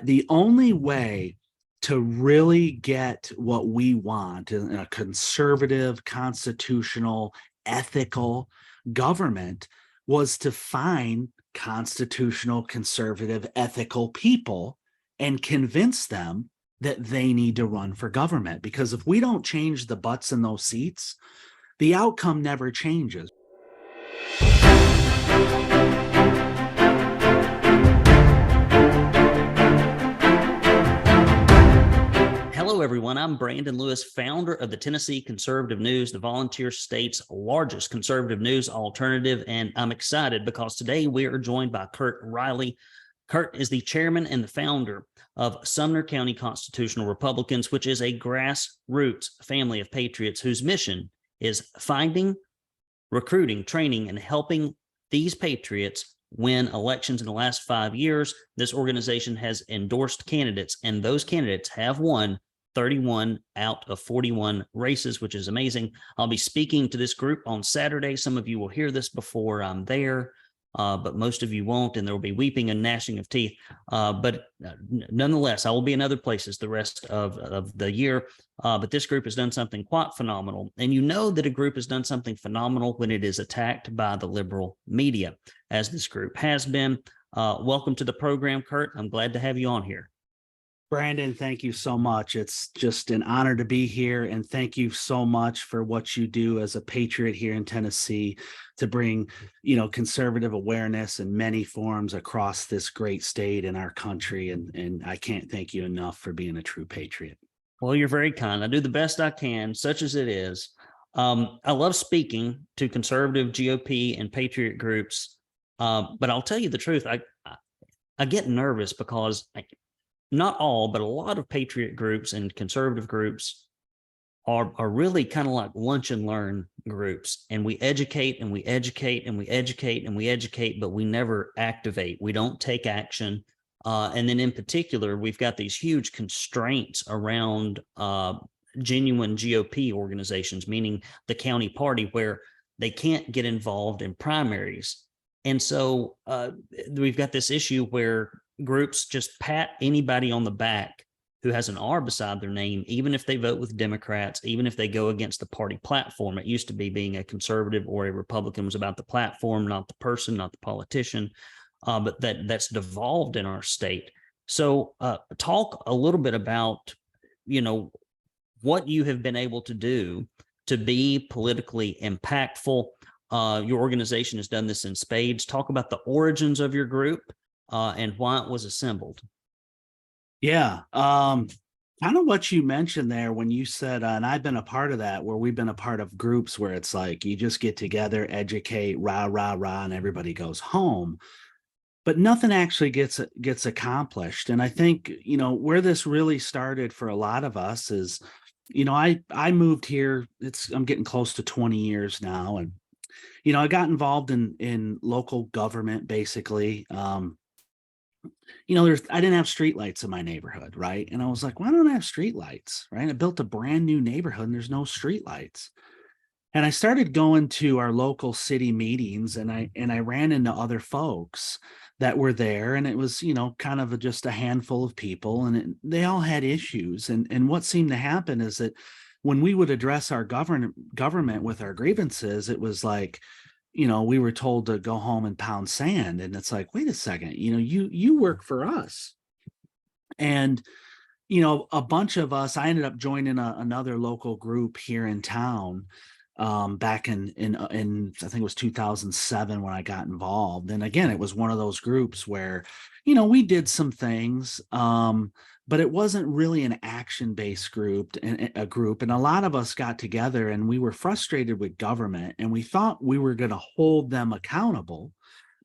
the only way to really get what we want in a conservative, constitutional, ethical government was to find constitutional, conservative, ethical people and convince them that they need to run for government. Because if we don't change the butts in those seats, the outcome never changes. Hello, everyone. I'm Brandon Lewis, founder of the Tennessee Conservative News, the volunteer state's largest conservative news alternative. And I'm excited because today we are joined by Kurt Riley. Kurt is the chairman and the founder of Sumner County Constitutional Republicans, which is a grassroots family of patriots whose mission is finding, recruiting, training, and helping these patriots win elections in the last 5 years. This organization has endorsed candidates, and those candidates have won 31 out of 41 races, which is amazing. I'll be speaking to this group on Saturday. Some of you will hear this before I'm there, but most of you won't, and there will be weeping and gnashing of teeth. But nonetheless, I will be in other places the rest of the year. But this group has done something quite phenomenal. And you know that a group has done something phenomenal when it is attacked by the liberal media, as this group has been. Welcome to the program, Kurt. I'm glad to have you on here. Brandon, thank you so much. It's just an honor to be here. And thank you so much for what you do as a patriot here in Tennessee to bring, conservative awareness in many forms across this great state and our country. And I can't thank you enough for being a true patriot. Well, you're very kind. I do the best I can, such as it is. I love speaking to conservative GOP and patriot groups. But I'll tell you the truth. I get nervous because not all, but a lot of patriot groups and conservative groups are really kind of like lunch and learn groups. And we educate and we educate and we educate and we educate, but we never activate. We don't take action. And then in particular, we've got these huge constraints around genuine GOP organizations, meaning the county party, where they can't get involved in primaries. And so we've got this issue where groups just pat anybody on the back who has an R beside their name, even if they vote with Democrats, even if they go against the party platform. It used to be being a conservative or a Republican was about the platform, not the person, not the politician, but that's devolved in our state. So talk a little bit about, what you have been able to do to be politically impactful. Your organization has done this in spades. Talk about the origins of your group and why it was assembled. Yeah. Kind of what you mentioned there when you said, and I've been a part of that, where we've been a part of groups where it's like you just get together, educate, rah, rah, rah, and everybody goes home. But nothing actually gets accomplished. And I think, where this really started for a lot of us is, I moved here. I'm getting close to 20 years now. And, I got involved in local government, basically. I didn't have streetlights in my neighborhood, right? And I was like, why don't I have streetlights, right? I built a brand new neighborhood and there's no streetlights. And I started going to our local city meetings, and I ran into other folks that were there, and it was, kind of just a handful of people, and they all had issues. And what seemed to happen is that when we would address our government with our grievances, it was like, we were told to go home and pound sand. And it's like, wait a second, you work for us. And, a bunch of us, I ended up joining another local group here in town back in I think it was 2007 when I got involved. And again, it was one of those groups where, we did some things, but it wasn't really an action-based group. And a lot of us got together and we were frustrated with government, and we thought we were going to hold them accountable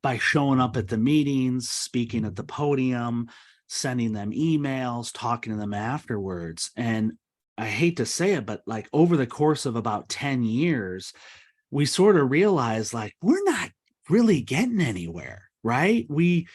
by showing up at the meetings, speaking at the podium, sending them emails, talking to them afterwards. And I hate to say it, but like over the course of about 10 years, we sort of realized like, we're not really getting anywhere, right? We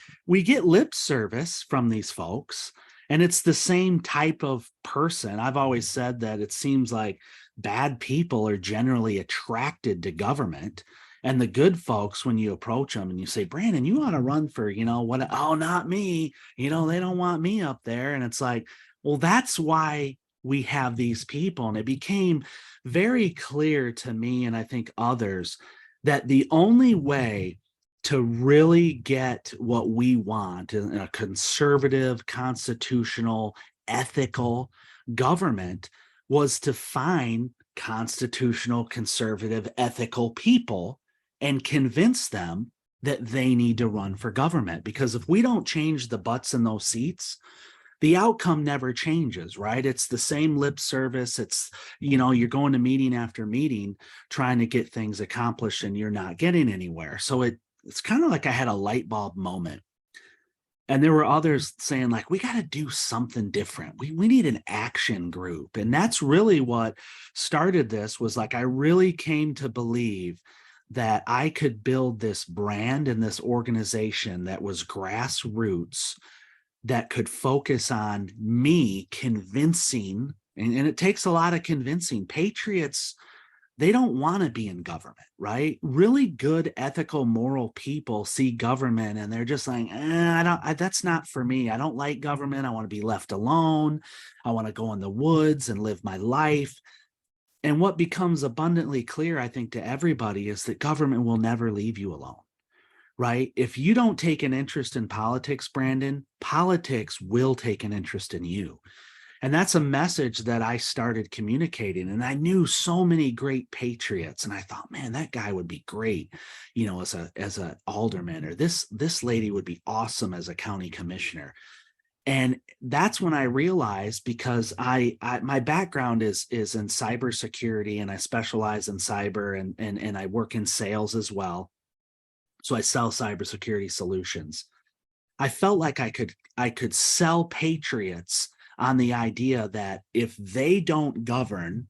get lip service from these folks, and it's the same type of person. I've always said that it seems like bad people are generally attracted to government. And the good folks, when you approach them and you say, Brandon, you ought to run for, what? Oh, not me. They don't want me up there. And it's like, well, that's why we have these people. And it became very clear to me, and I think others, that the only way to really get what we want in a conservative, constitutional, ethical government was to find constitutional, conservative, ethical people and convince them that they need to run for government. Because if we don't change the butts in those seats, the outcome never changes, right? It's the same lip service. It's, you're going to meeting after meeting trying to get things accomplished and you're not getting anywhere. So it's kind of like I had a light bulb moment. And there were others saying, like, we got to do something different. We need an action group. And that's really what started this, was like, I really came to believe that I could build this brand and this organization that was grassroots, that could focus on me convincing, and it takes a lot of convincing. Patriots, they don't want to be in government, right? Really good, ethical, moral people see government and they're just like, that's not for me. I don't like government. I want to be left alone. I want to go in the woods and live my life. And what becomes abundantly clear, I think, to everybody is that government will never leave you alone, right? If you don't take an interest in politics, Brandon, politics will take an interest in you. And that's a message that I started communicating. And I knew so many great patriots. And I thought, man, that guy would be great, as a alderman, or this lady would be awesome as a county commissioner. And that's when I realized, because my background is in cybersecurity, and I specialize in cyber, and I work in sales as well. So I sell cybersecurity solutions. I felt like I could sell patriots on the idea that if they don't govern,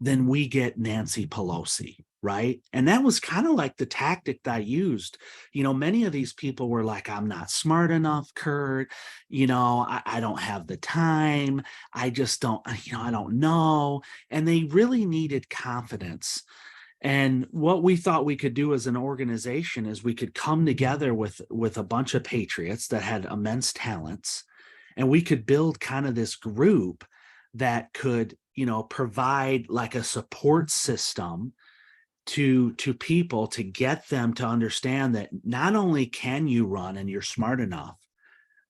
then we get Nancy Pelosi, right? And that was kind of like the tactic that I used. Many of these people were like, I'm not smart enough, Kurt. I don't have the time. I just don't, I don't know. And they really needed confidence. And what we thought we could do as an organization is we could come together with a bunch of patriots that had immense talents, and we could build kind of this group that could, provide like a support system to people, to get them to understand that not only can you run and you're smart enough,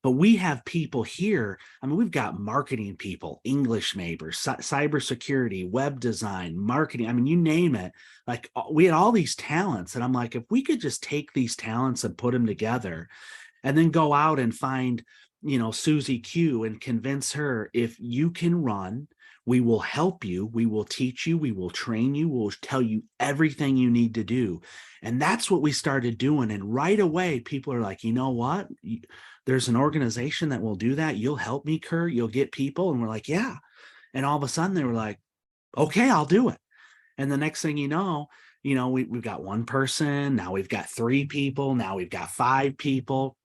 but we have people here. I mean, we've got marketing people, English majors, cybersecurity, web design, marketing. I mean, you name it. Like, we had all these talents. And I'm like, if we could just take these talents and put them together and then go out and find, Susie Q, and convince her, if you can run, we will help you. We will teach you. We will train you. We'll tell you everything you need to do. And that's what we started doing. And right away, people are like, you know what? There's an organization that will do that. You'll help me, Kurt. You'll get people. And we're like, yeah. And all of a sudden they were like, okay, I'll do it. And the next thing we've got one person. Now we've got 3 people. Now we've got 5 people,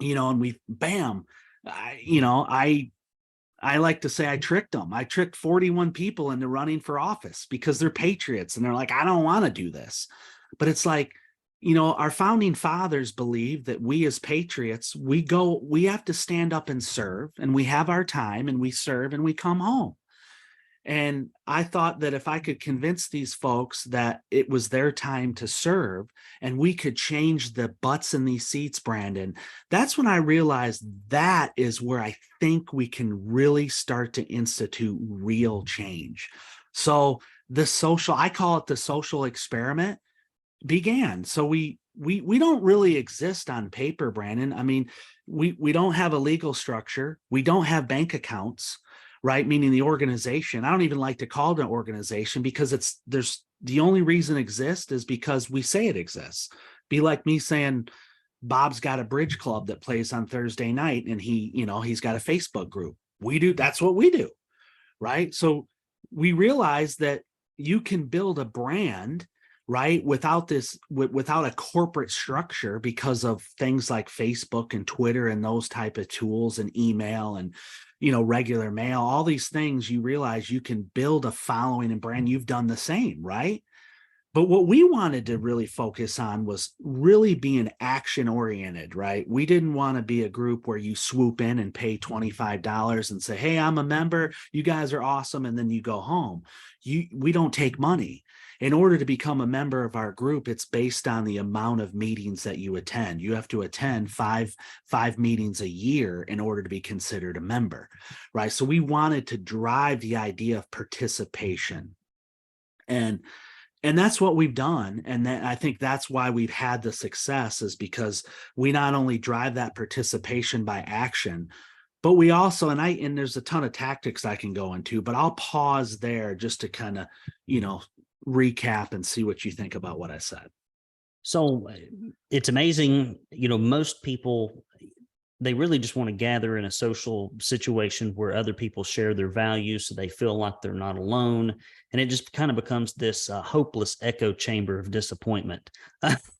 and we, bam, I like to say I tricked them. I tricked 41 people into running for office because they're patriots. And they're like, I don't want to do this. But it's like, our founding fathers believed that we as patriots, we have to stand up and serve, and we have our time, and we serve, and we come home. And I thought that if I could convince these folks that it was their time to serve, and we could change the butts in these seats, Brandon, that's when I realized that is where I think we can really start to institute real change. So I call it the social experiment, began. So we don't really exist on paper, Brandon. I mean, we don't have a legal structure. We don't have bank accounts, right? Meaning the organization. I don't even like to call it an organization, because the only reason it exists is because we say it exists. Be like me saying Bob's got a bridge club that plays on Thursday night, and he's got a Facebook group. That's what we do, right? So we realize that you can build a brand, right, without a corporate structure, because of things like Facebook and Twitter and those type of tools, and email, and regular mail, all these things. You realize you can build a following and brand. You've done the same, right? But what we wanted to really focus on was really being action oriented, right? We didn't want to be a group where you swoop in and pay $25 and say, hey, I'm a member, you guys are awesome, and then you go home. We don't take money. In order to become a member of our group, it's based on the amount of meetings that you attend. You have to attend five meetings a year in order to be considered a member, right? So we wanted to drive the idea of participation. And that's what we've done. And I think that's why we've had the success, is because we not only drive that participation by action, but we also, and there's a ton of tactics I can go into, but I'll pause there just to kind of, recap and see what you think about what I said. So it's amazing, most people, they really just want to gather in a social situation where other people share their values, so they feel like they're not alone. And it just kind of becomes this hopeless echo chamber of disappointment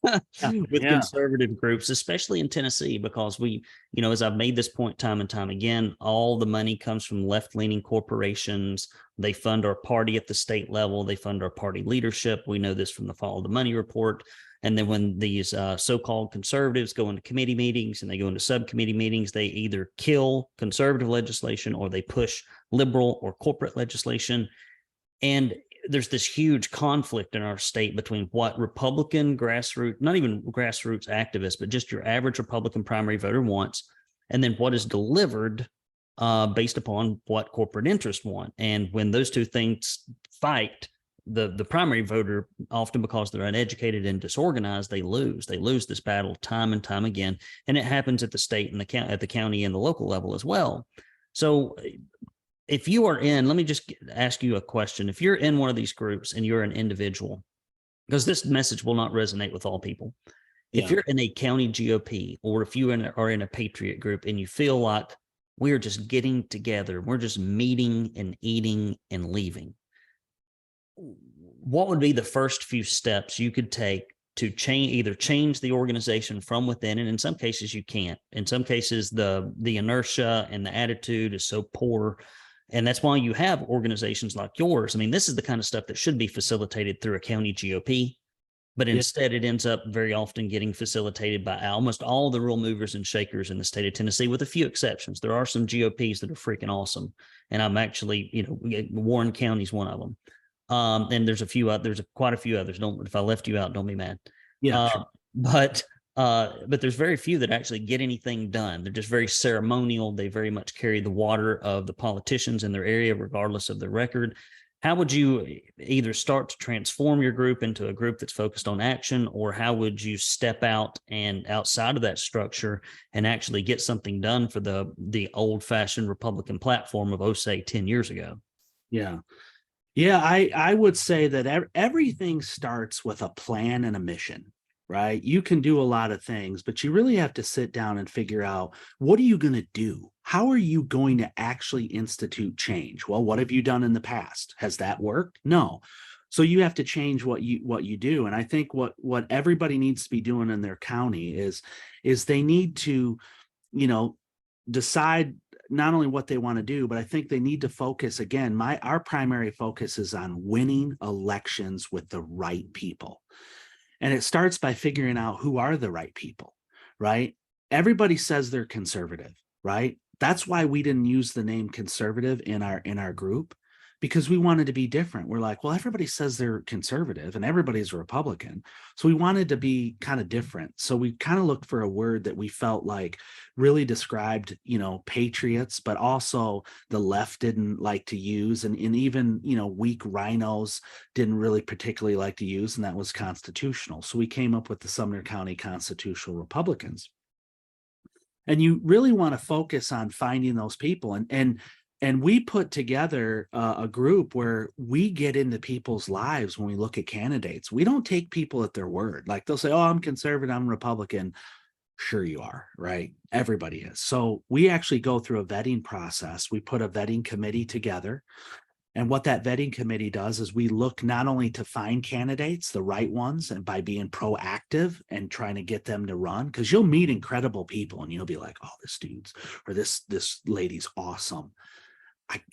with conservative groups, especially in Tennessee, because we, as I've made this point time and time again, all the money comes from left-leaning corporations. They fund our party at the state level. They fund our party leadership. We know this from the Follow the Money report. And then when these so-called conservatives go into committee meetings and they go into subcommittee meetings, they either kill conservative legislation or they push liberal or corporate legislation. And there's this huge conflict in our state between what Republican grassroots, not even grassroots activists, but just your average Republican primary voter wants, and then what is delivered based upon what corporate interests want. And when those two things fight, the primary voter, often because they're uneducated and disorganized, they lose this battle time and time again. And it happens at the state and at the county and the local level as well. So if you are in, let me just ask you a question. If you're in one of these groups and you're an individual, because this message will not resonate with all people. If you're in a county GOP, or if you are in a patriot group and you feel like we're just getting together, we're just meeting and eating and leaving, what would be the first few steps you could take to change the organization from within? And in some cases you can't. In some cases the inertia and the attitude is so poor, and that's why you have organizations like yours. I mean, this is the kind of stuff that should be facilitated through a county GOP, but instead it ends up very often getting facilitated by almost all the real movers and shakers in the state of Tennessee, with a few exceptions. There are some GOPs that are freaking awesome, and I'm actually, Warren County is one of them. And there's quite a few others. If I left you out, don't be mad. Sure. But there's very few that actually get anything done. They're just very ceremonial. They very much carry the water of the politicians in their area, regardless of their record. How would you either start to transform your group into a group that's focused on action, or how would you step out and outside of that structure and actually get something done for the old-fashioned Republican platform of, say, 10 years ago? Yeah. Yeah, I would say that everything starts with a plan and a mission, right? You can do a lot of things, but you really have to sit down and figure out, what are you going to do? How are you going to actually institute change? Well, what have you done in the past? Has that worked? No. So you have to change what you do. And I think what everybody needs to be doing in their county is they need to, decide not only what they want to do, but I think they need to focus. Again, our primary focus is on winning elections with the right people. And it starts by figuring out who are the right people, right? Everybody says they're conservative, right? That's why we didn't use the name conservative in our group, because we wanted to be different. We're like, well, everybody says they're conservative and everybody's a Republican. So we wanted to be kind of different. So we kind of looked for a word that we felt like really described, patriots, but also the left didn't like to use. And even, weak rhinos didn't really particularly like to use, and that was constitutional. So we came up with the Sumner County Constitutional Republicans. And you really want to focus on finding those people. And we put together a group where we get into people's lives when we look at candidates. We don't take people at their word. Like, they'll say, oh, I'm conservative, I'm Republican. Sure you are, right? Everybody is. So we actually go through a vetting process. We put a vetting committee together. And what that vetting committee does is we look not only to find candidates, the right ones, and by being proactive and trying to get them to run, because you'll meet incredible people and you'll be like, oh, this dude's or this lady's awesome.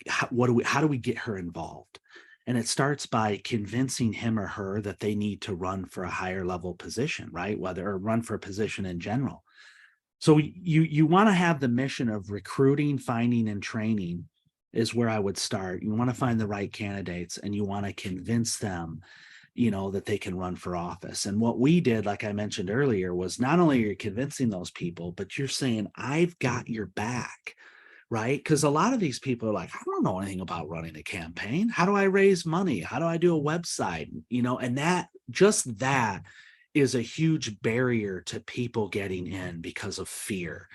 How do we get her involved? And it starts by convincing him or her that they need to run for a higher level position, right? Whether or run for a position in general. So you want to have the mission of recruiting, finding, and training is where I would start. You want to find the right candidates and you want to convince them, that they can run for office. And what we did, like I mentioned earlier, was not only you're convincing those people, but you're saying, I've got your back, right? Because a lot of these people are like, I don't know anything about running a campaign. How do I raise money? How do I do a website? And that is a huge barrier to people getting in because of fear.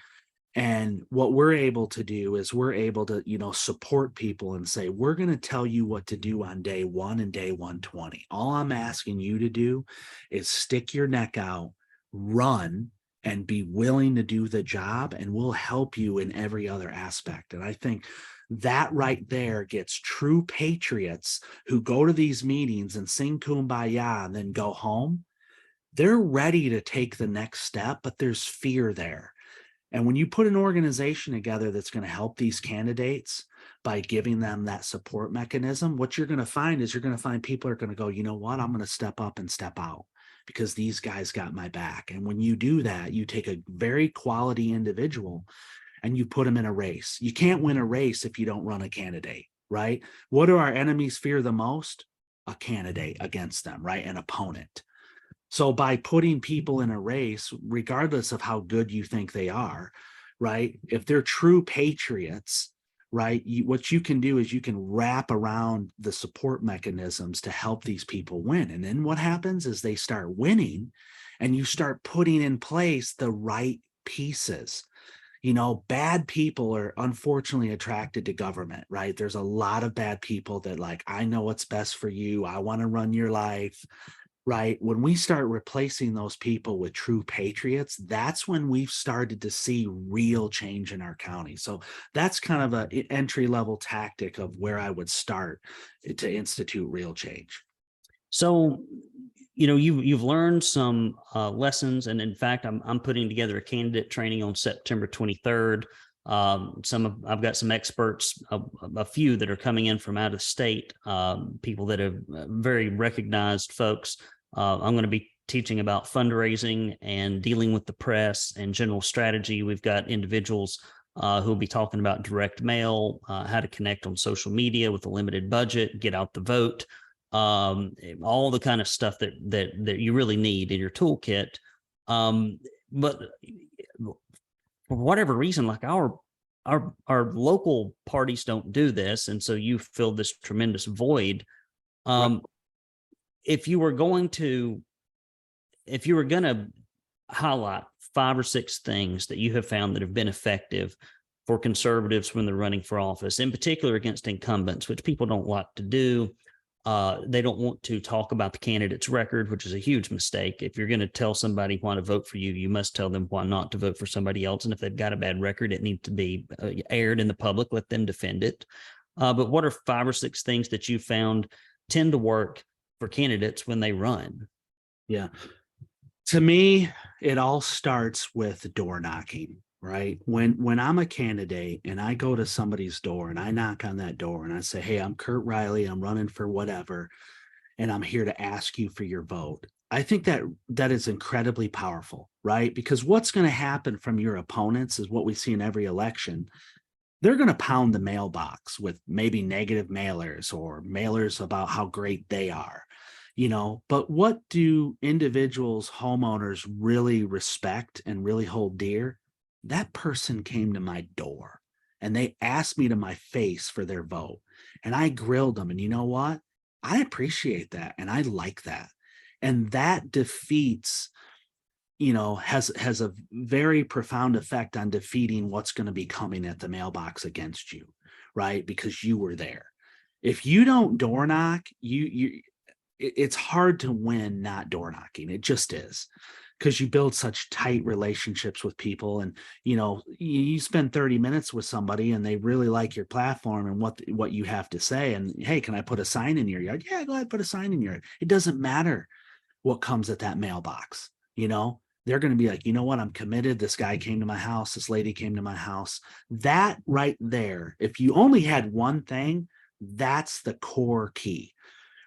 And what we're able to do is we're able to, support people and say, we're going to tell you what to do on day 1 and day 120. All I'm asking you to do is stick your neck out, run, and be willing to do the job, and we'll help you in every other aspect. And I think that right there gets true patriots who go to these meetings and sing Kumbaya and then go home. They're ready to take the next step, but there's fear there. And when you put an organization together that's going to help these candidates by giving them that support mechanism, what you're going to find is you're going to find people are going to go, you know what, I'm going to step up and step out because these guys got my back. And when you do that, you take a very quality individual and you put them in a race. You can't win a race if you don't run a candidate, right? What do our enemies fear the most? A candidate against them, right? An opponent. So by putting people in a race, regardless of how good you think they are, right? If they're true patriots, right? What you can do is you can wrap around the support mechanisms to help these people win. And then what happens is they start winning and you start putting in place the right pieces. Bad people are unfortunately attracted to government, right? There's a lot of bad people that like, I know what's best for you. I want to run your life. Right. When we start replacing those people with true patriots, that's when we've started to see real change in our county. So that's kind of an entry level tactic of where I would start to institute real change. So, you've learned some lessons, and in fact, I'm putting together a candidate training on September 23rd. I've got some experts, a few that are coming in from out of state, people that are very recognized folks. I'm going to be teaching about fundraising and dealing with the press and general strategy. We've got individuals who'll be talking about direct mail, how to connect on social media with a limited budget, get out the vote, all the kind of stuff that you really need in your toolkit. But for whatever reason, like our local parties don't do this, and so you filled this tremendous void. Right. If you were going to highlight 5 or 6 things that you have found that have been effective for conservatives when they're running for office, in particular against incumbents, which people don't like to do. They don't want to talk about the candidate's record, which is a huge mistake. If you're going to tell somebody why to vote for you, you must tell them why not to vote for somebody else. And if they've got a bad record, it needs to be aired in the public. Let them defend it. But what are 5 or 6 things that you found tend to work for candidates when they run? Yeah. To me, it all starts with door knocking, right? When I'm a candidate and I go to somebody's door and I knock on that door and I say, hey, I'm Kurt Riley, I'm running for whatever, and I'm here to ask you for your vote. I think that is incredibly powerful, right? Because what's going to happen from your opponents is what we see in every election. They're going to pound the mailbox with maybe negative mailers or mailers about how great they are. But what do individuals, homeowners really respect and really hold dear? That person came to my door and they asked me to my face for their vote. And I grilled them. And you know what? I appreciate that. And I like that. And that defeats, has a very profound effect on defeating what's going to be coming at the mailbox against you, right? Because you were there. If you don't door knock, it's hard to win not door knocking. It just is, because you build such tight relationships with people, and you spend 30 minutes with somebody and they really like your platform and what you have to say. And hey, can I put a sign in your yard? Yeah, go ahead, put a sign in your yard. It doesn't matter what comes at that mailbox. They're going to be like, you know what? I'm committed. This guy came to my house. This lady came to my house. That right there, if you only had one thing, that's the core key.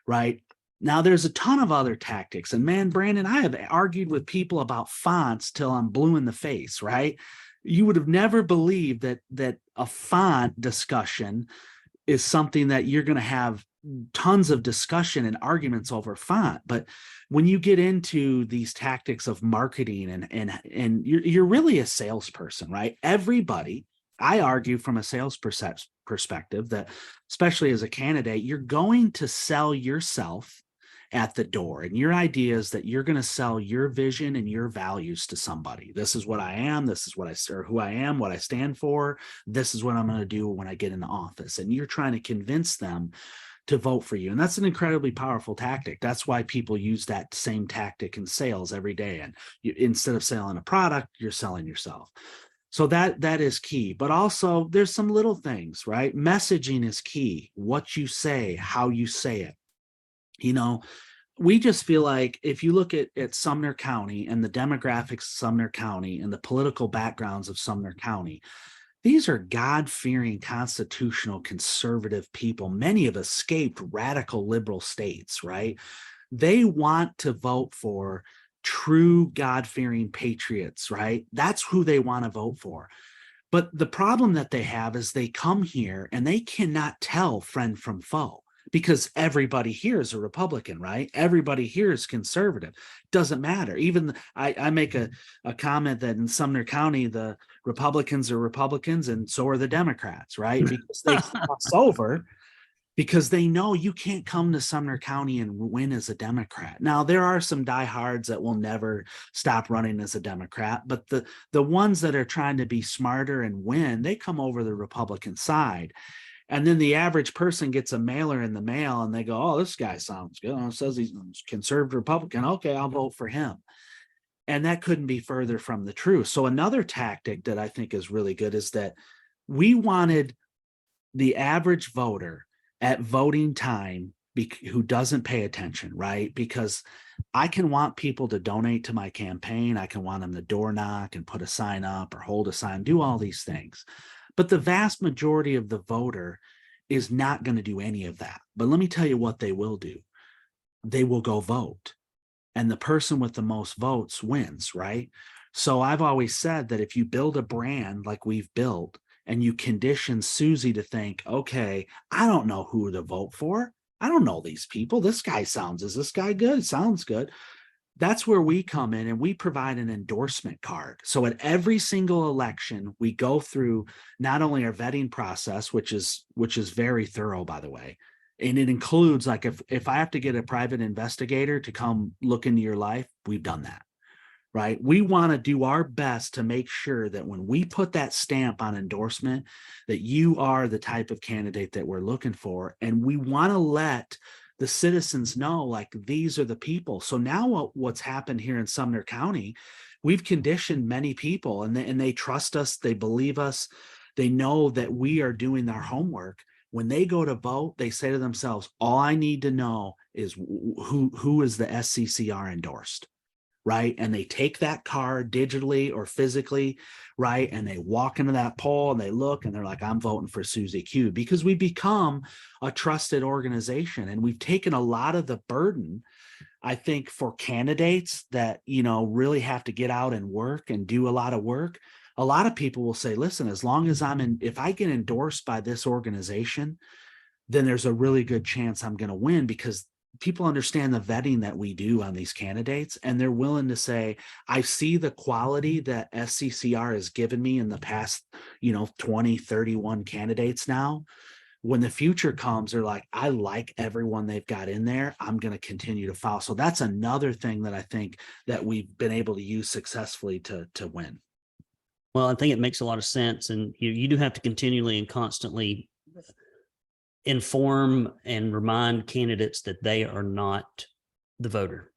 right? Now there's a ton of other tactics, and man, Brandon, I have argued with people about fonts till I'm blue in the face, right? You would have never believed that a font discussion is something that you're going to have tons of discussion and arguments over font. But when you get into these tactics of marketing and you're really a salesperson, right? Everybody, I argue from a sales perspective that, especially as a candidate, you're going to sell yourself at the door. And your idea is that you're going to sell your vision and your values to somebody. This is what I am. This is what or who I am, what I stand for. This is what I'm going to do when I get in the office. And you're trying to convince them to vote for you. And that's an incredibly powerful tactic. That's why people use that same tactic in sales every day. And instead of selling a product, you're selling yourself. So that is key. But also there's some little things, right? Messaging is key. What you say, how you say it. We just feel like if you look at Sumner County and the demographics of Sumner County and the political backgrounds of Sumner County, these are God-fearing, constitutional, conservative people. Many have escaped radical liberal states, right? They want to vote for true God-fearing patriots, right? That's who they want to vote for. But the problem that they have is they come here and they cannot tell friend from foe, because everybody here is a Republican, right? Everybody here is conservative. Doesn't matter. Even I make a comment that in Sumner County, the Republicans are Republicans and so are the Democrats, right? Because they cross over, because they know you can't come to Sumner County and win as a Democrat. Now, there are some diehards that will never stop running as a Democrat, but the ones that are trying to be smarter and win, they come over the Republican side. And then the average person gets a mailer in the mail and they go, oh, this guy sounds good. It says he's a conservative Republican. Okay, I'll vote for him. And that couldn't be further from the truth. So another tactic that I think is really good is that we wanted the average voter at voting time who doesn't pay attention, right? Because I can want people to donate to my campaign. I can want them to door knock and put a sign up or hold a sign, do all these things. But the vast majority of the voter is not going to do any of that. But let me tell you what they will do. They will go vote. And the person with the most votes wins, right? So I've always said that if you build a brand like we've built and you condition Susie to think, okay, I don't know who to vote for. I don't know these people. Is this guy good? Sounds good. That's where we come in and we provide an endorsement card. So at every single election, we go through not only our vetting process, which is very thorough, by the way, and it includes, like, if I have to get a private investigator to come look into your life, we've done that, right? We want to do our best to make sure that when we put that stamp on endorsement, that you are the type of candidate that we're looking for. And we want to let the citizens know, like, these are the people. So now what's happened here in Sumner County, we've conditioned many people and they trust us. They believe us. They know that we are doing our homework. When they go to vote, they say to themselves, all I need to know is who is the SCCR endorsed, right? And they take that card digitally or physically, right? And they walk into that poll and they look and they're like, I'm voting for Susie Q, because we become a trusted organization. And we've taken a lot of the burden, I think, for candidates that, really have to get out and work and do a lot of work. A lot of people will say, listen, as long as if I get endorsed by this organization, then there's a really good chance I'm going to win, because people understand the vetting that we do on these candidates, and they're willing to say, I see the quality that SCCR has given me in the past, 20, 31 candidates now. When the future comes, they're like, I like everyone they've got in there. I'm going to continue to follow. So that's another thing that I think that we've been able to use successfully to win. Well, I think it makes a lot of sense. And you do have to continually and constantly inform and remind candidates that they are not the voter.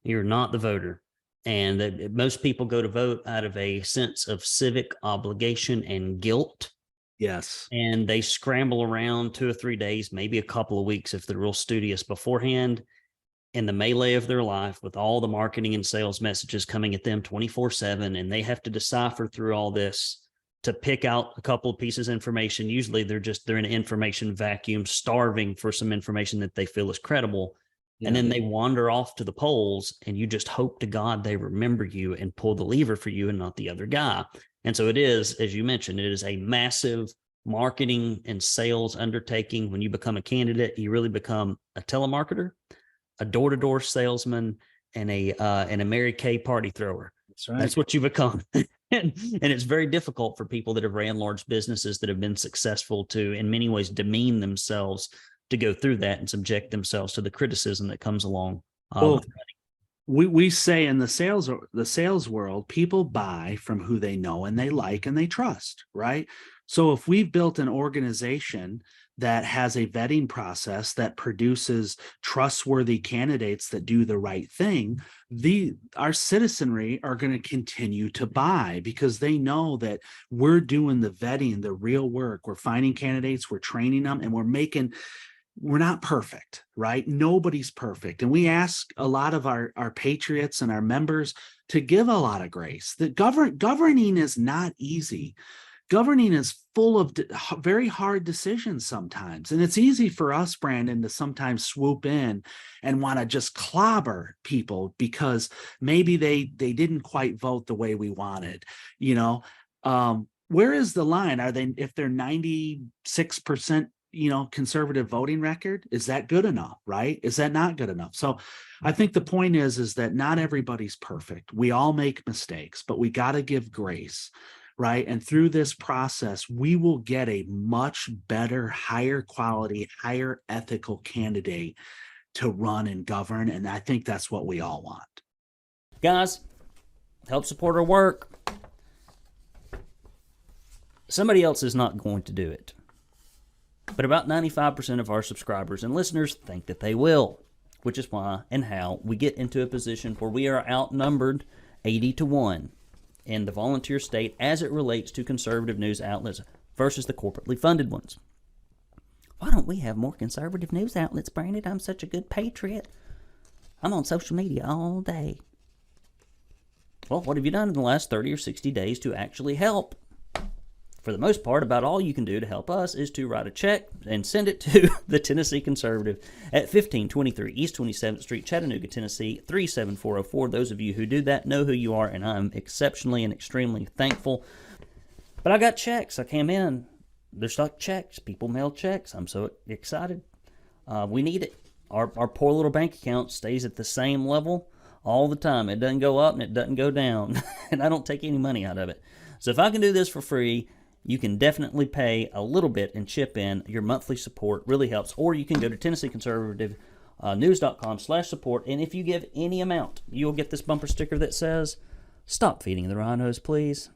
You're not the voter. And that most people go to vote out of a sense of civic obligation and guilt. Yes. And they scramble around 2 or 3 days, maybe a couple of weeks if they're real studious beforehand, in the melee of their life with all the marketing and sales messages coming at them 24/7. And they have to decipher through all this to pick out a couple of pieces of information. Usually they're in an information vacuum, starving for some information that they feel is credible. Yeah. And then they wander off to the polls, and you just hope to God they remember you and pull the lever for you and not the other guy. And so it is, as you mentioned, it is a massive marketing and sales undertaking. When you become a candidate, you really become a telemarketer, a door-to-door salesman, and a Mary Kay party thrower. That's right. That's what you become. And it's very difficult for people that have ran large businesses that have been successful to, in many ways, demean themselves to go through that and subject themselves to the criticism that comes along. We say in the sales world, people buy from who they know and they like and they trust, right? So if we've built an organization that has a vetting process that produces trustworthy candidates that do the right thing, our citizenry are going to continue to buy because they know that we're doing the vetting, the real work. We're finding candidates, we're training them, and we're not perfect, right? Nobody's perfect. And we ask a lot of our patriots and our members to give a lot of grace. That governing is not easy. Governing is full of very hard decisions sometimes. And it's easy for us, Brandon, to sometimes swoop in and want to just clobber people because maybe they didn't quite vote the way we wanted, where is the line? If they're 96%, conservative voting record, is that good enough, right? Is that not good enough? So I think the point is that not everybody's perfect. We all make mistakes, but we got to give grace, right? And through this process, we will get a much better, higher quality, higher ethical candidate to run and govern. And I think that's what we all want. Guys, help support our work. Somebody else is not going to do it. But about 95% of our subscribers and listeners think that they will, which is why and how we get into a position where we are outnumbered 80-1 in the volunteer state as it relates to conservative news outlets versus the corporately funded ones. Why don't we have more conservative news outlets, Brandon? I'm such a good patriot. I'm on social media all day. Well, what have you done in the last 30 or 60 days to actually help? For the most part, about all you can do to help us is to write a check and send it to the Tennessee Conservative at 1523 East 27th Street, Chattanooga, Tennessee, 37404. Those of you who do that know who you are, and I'm exceptionally and extremely thankful. But I got checks. I came in. There's like checks. People mail checks. I'm so excited. We need it. Our poor little bank account stays at the same level all the time. It doesn't go up and it doesn't go down. And I don't take any money out of it. So if I can do this for free, you can definitely pay a little bit and chip in. Your monthly support really helps. Or you can go to TennesseeConservativeNews.com/support. And if you give any amount, you'll get this bumper sticker that says, "Stop feeding the rhinos, please.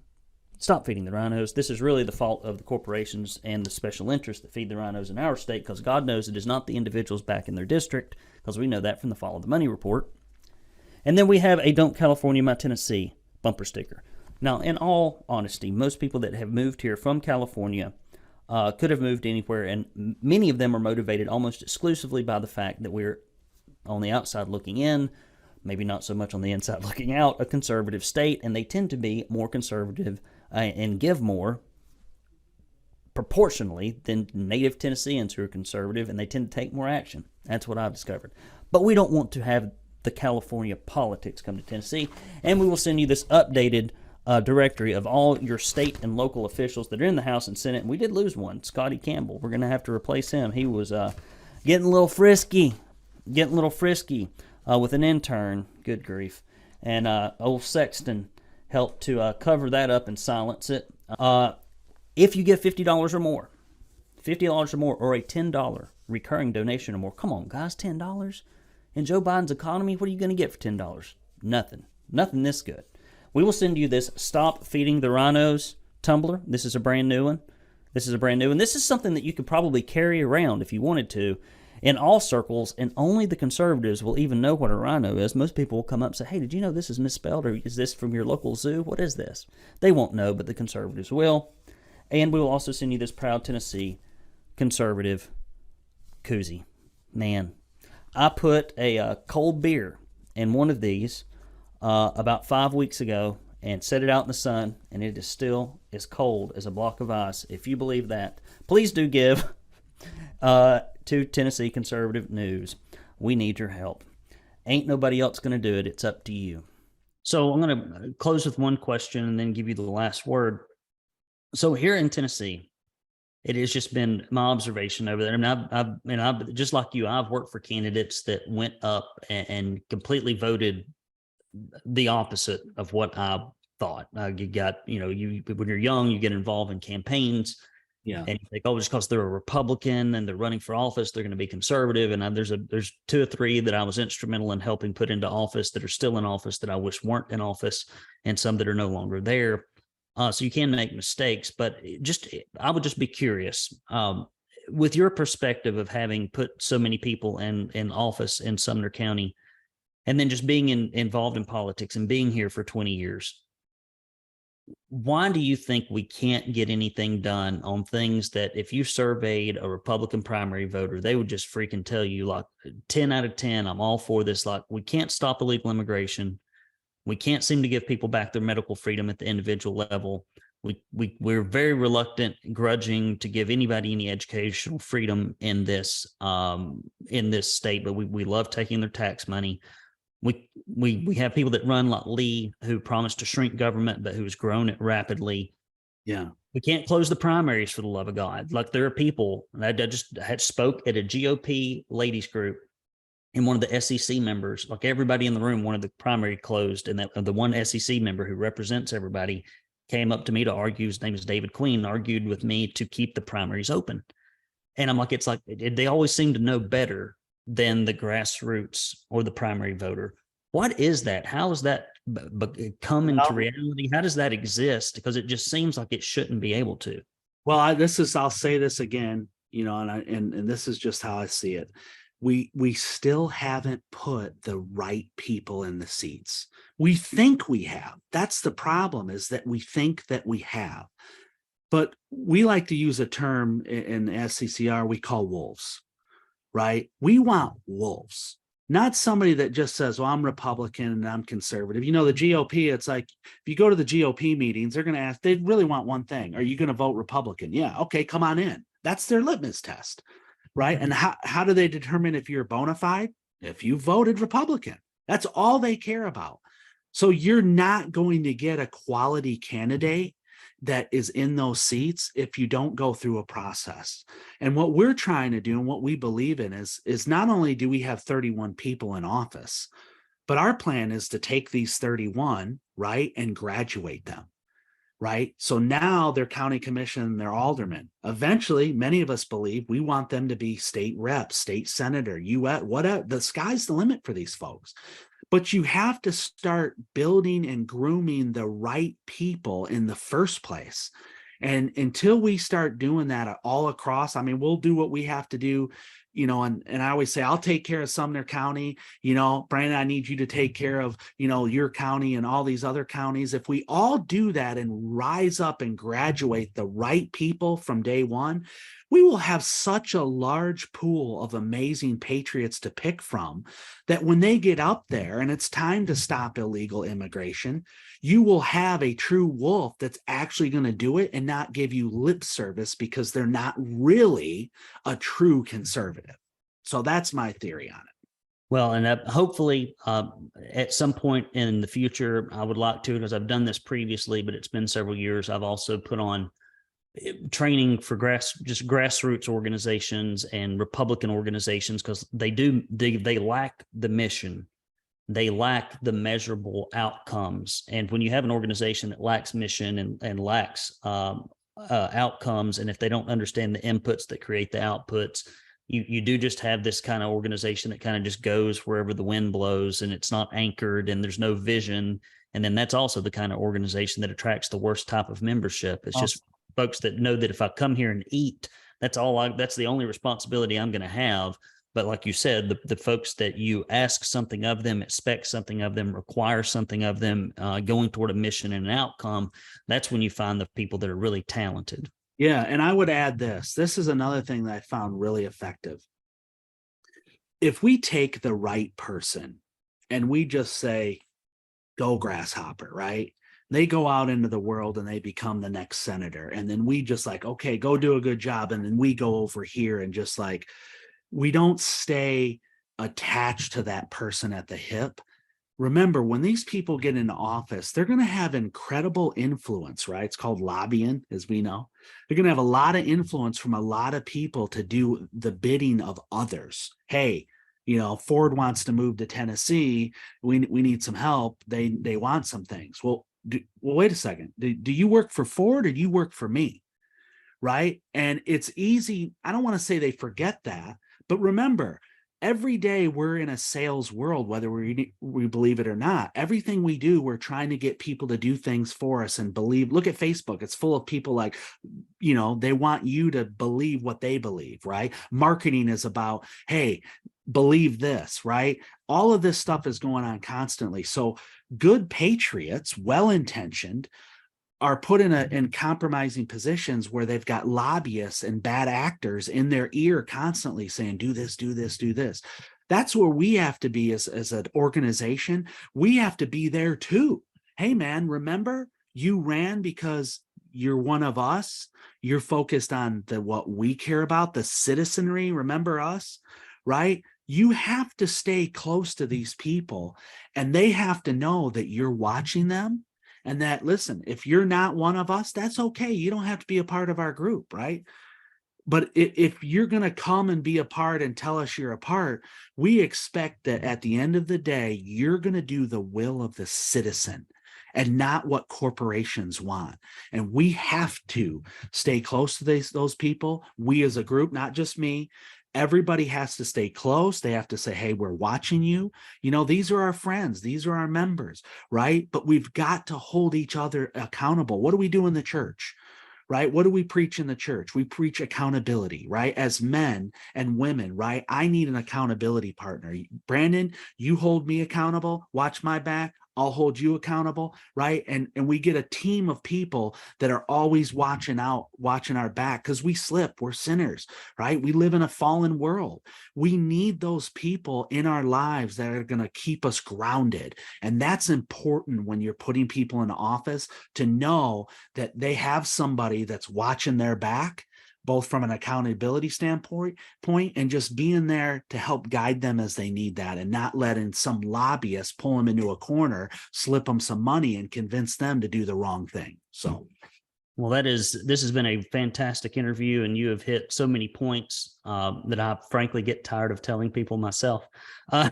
Stop feeding the rhinos." This is really the fault of the corporations and the special interests that feed the rhinos in our state, because God knows it is not the individuals back in their district, because we know that from the Follow the Money report. And then we have a "Don't California My Tennessee" bumper sticker. Now, in all honesty, most people that have moved here from California could have moved anywhere, and many of them are motivated almost exclusively by the fact that we're on the outside looking in, maybe not so much on the inside looking out, a conservative state, and they tend to be more conservative and give more proportionally than native Tennesseans who are conservative, and they tend to take more action. That's what I've discovered. But we don't want to have the California politics come to Tennessee, and we will send you this updated directory of all your state and local officials that are in the House and Senate. And we did lose one, Scotty Campbell. We're going to have to replace him. He was getting a little frisky with an intern. Good grief. And old Sexton helped to cover that up and silence it. If you give $50 or more, or a $10 recurring donation or more, come on, guys, $10? In Joe Biden's economy, what are you going to get for $10? Nothing this good. We will send you this "Stop Feeding the Rhinos" tumbler. This is a brand new one. This is something that you could probably carry around if you wanted to in all circles, and only the conservatives will even know what a rhino is. Most people will come up and say, "Hey, did you know this is misspelled, or is this from your local zoo? What is this?" They won't know, but the conservatives will. And we will also send you this Proud Tennessee Conservative koozie. Man, I put a cold beer in one of these about 5 weeks ago, and set it out in the sun, and it is still as cold as a block of ice. If you believe that, please do give to Tennessee Conservative News. We need your help. Ain't nobody else going to do it. It's up to you. So I'm going to close with one question and then give you the last word. So here in Tennessee, it has just been my observation over there. I mean, I've just like you, I've worked for candidates that went up and completely voted the opposite of what I thought. You got, when you're young, you get involved in campaigns. Yeah. And you think, oh, just because they're a Republican and they're running for office, they're going to be conservative. And there's 2 or 3 that I was instrumental in helping put into office that are still in office that I wish weren't in office, and some that are no longer there. So you can make mistakes, but I would just be curious with your perspective of having put so many people in office in Sumner County, and then just being involved in politics and being here for 20 years. Why do you think we can't get anything done on things that if you surveyed a Republican primary voter, they would just freaking tell you like 10 out of 10, I'm all for this. Like, we can't stop illegal immigration. We can't seem to give people back their medical freedom at the individual level. We're very reluctant, grudging to give anybody any educational freedom in this state, but we love taking their tax money. We have people that run like Lee, who promised to shrink government, but who's grown it rapidly. Yeah. We can't close the primaries for the love of God. Like, there are people that I just had spoke at a GOP ladies group, and one of the SEC members, like everybody in the room, wanted the primary closed. And that the one SEC member who represents everybody came up to me to argue. His name is David Queen, argued with me to keep the primaries open. And I'm like, it's like, they always seem to know better than the grassroots or the primary voter. What is that? How is that come into reality? How does that exist? Because it just seems like it shouldn't be able to. Well, I'll say this again, and this is just how I see it. We still haven't put the right people in the seats. We think we have. That's the problem, is that we think that we have. But we like to use a term in SCCR we call wolves, right? We want wolves, not somebody that just says, well, I'm Republican and I'm conservative. The GOP, it's like, if you go to the GOP meetings, they're going to ask, they really want one thing. Are you going to vote Republican? Yeah. Okay, come on in. That's their litmus test. Right. And how do they determine if you're bona fide? If you voted Republican, that's all they care about. So you're not going to get a quality candidate that is in those seats if you don't go through a process. And what we're trying to do and what we believe in is not only do we have 31 people in office, but our plan is to take these 31, right, and graduate them. Right. So now they're county commission, they're aldermen. Eventually, many of us believe we want them to be state reps, state senator, US, whatever. The sky's the limit for these folks. But you have to start building and grooming the right people in the first place. And until we start doing that all across, I mean, we'll do what we have to do, and I always say, I'll take care of Sumner County, Brandon, I need you to take care of, your county and all these other counties. If we all do that and rise up and graduate the right people from day one, we will have such a large pool of amazing patriots to pick from that when they get up there and it's time to stop illegal immigration, you will have a true wolf that's actually going to do it and not give you lip service because they're not really a true conservative. So that's my theory on it. Well, and hopefully at some point in the future, I would like to, because I've done this previously, but it's been several years. I've also put on training for grassroots organizations and Republican organizations, because they lack the mission. They lack the measurable outcomes. And when you have an organization that lacks mission and lacks outcomes, and if they don't understand the inputs that create the outputs, you do just have this kind of organization that kind of just goes wherever the wind blows, and it's not anchored and there's no vision. And then that's also the kind of organization that attracts the worst type of membership. It's just folks that know that if I come here and eat, that's the only responsibility I'm going to have. But like you said, the folks that you ask something of them, expect something of them, require something of them, going toward a mission and an outcome, that's when you find the people that are really talented. Yeah. And I would add this is another thing that I found really effective. If we take the right person and we just say, go grasshopper, right? They go out into the world and they become the next senator. And then we just like, okay, go do a good job. And then we go over here and just like, we don't stay attached to that person at the hip. Remember, when these people get into office, they're going to have incredible influence, right? It's called lobbying, as we know. They're going to have a lot of influence from a lot of people to do the bidding of others. Hey, Ford wants to move to Tennessee. We need some help. They want some things. Well, wait a second. Do you work for Ford or do you work for me? Right? And it's easy. I don't want to say they forget that, but remember, every day we're in a sales world, whether we believe it or not. Everything we do, we're trying to get people to do things for us and believe. Look at Facebook. It's full of people like, they want you to believe what they believe, right? Marketing is about, hey, believe this, right? All of this stuff is going on constantly. So good patriots, well-intentioned, are put in compromising positions where they've got lobbyists and bad actors in their ear constantly saying, do this, do this, do this. That's where we have to be as an organization. We have to be there too. Hey, man, remember you ran because you're one of us. You're focused on what we care about, the citizenry. Remember us, right? You have to stay close to these people, and they have to know that you're watching them. And that, listen, if you're not one of us, that's okay. You don't have to be a part of our group, right? But if you're going to come and be a part and tell us you're a part, we expect that at the end of the day, you're going to do the will of the citizen and not what corporations want. And we have to stay close to those people. We as a group, not just me. Everybody has to stay close. They have to say, hey, we're watching you. These are our friends. These are our members, right? But we've got to hold each other accountable. What do we do in the church, right? What do we preach in the church? We preach accountability, right? As men and women, right? I need an accountability partner. Brandon, you hold me accountable. Watch my back. I'll hold you accountable, right? And we get a team of people that are always watching our back, because we slip, we're sinners, right? We live in a fallen world. We need those people in our lives that are going to keep us grounded. And that's important when you're putting people in office, to know that they have somebody that's watching their back, both from an accountability standpoint and just being there to help guide them as they need that, and not letting some lobbyist pull them into a corner, slip them some money and convince them to do the wrong thing. So, well, this has been a fantastic interview, and you have hit so many points that I frankly get tired of telling people myself.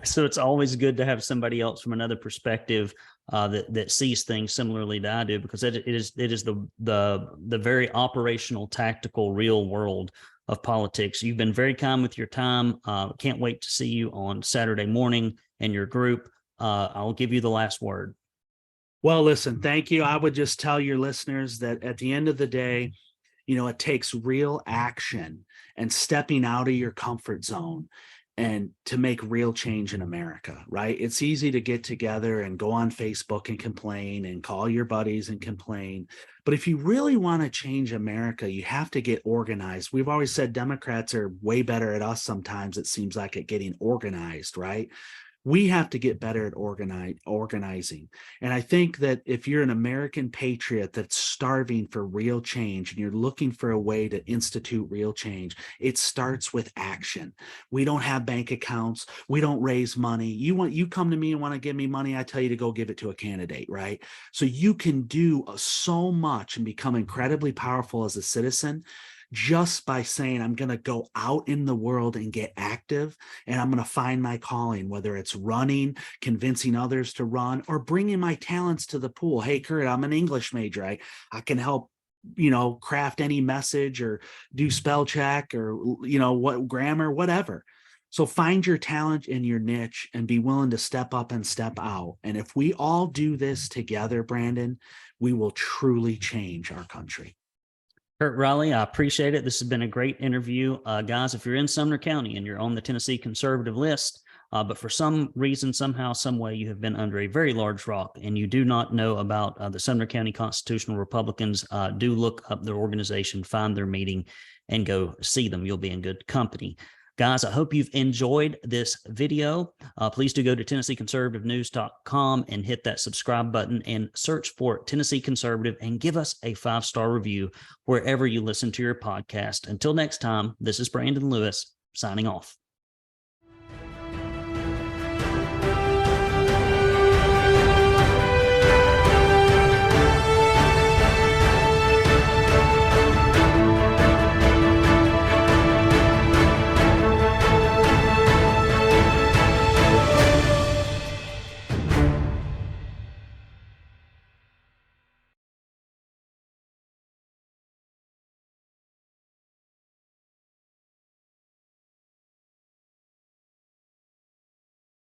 So it's always good to have somebody else from another perspective that sees things similarly to I do, because it is the very operational, tactical, real world of politics. You've been very kind with your time. Can't wait to see you on Saturday morning and your group. I'll give you the last word. Well, listen, thank you. I would just tell your listeners that at the end of the day, it takes real action and stepping out of your comfort zone and to make real change in America, right? It's easy to get together and go on Facebook and complain and call your buddies and complain. But if you really want to change America, you have to get organized. We've always said Democrats are way better at us sometimes, it seems like, at getting organized, right? We have to get better at organizing. And I think that if you're an American patriot that's starving for real change and you're looking for a way to institute real change, it starts with action. We don't have bank accounts. We don't raise money. You come to me and want to give me money, I tell you to go give it to a candidate, right? So you can do so much and become incredibly powerful as a citizen just by saying, I'm going to go out in the world and get active, and I'm going to find my calling, whether it's running, convincing others to run, or bringing my talents to the pool. Hey, Kurt, I'm an English major. I can help, craft any message or do spell check or, what grammar, whatever. So find your talent in your niche and be willing to step up and step out. And if we all do this together, Brandon, we will truly change our country. Kurt Riley, I appreciate it. This has been a great interview. Guys, if you're in Sumner County and you're on the Tennessee conservative list, but for some reason, somehow, some way, you have been under a very large rock and you do not know about the Sumner County Constitutional Republicans, do look up their organization, find their meeting, and go see them. You'll be in good company. Guys, I hope you've enjoyed this video. Please do go to TennesseeConservativeNews.com and hit that subscribe button and search for Tennessee Conservative and give us a 5-star review wherever you listen to your podcast. Until next time, this is Brandon Lewis signing off.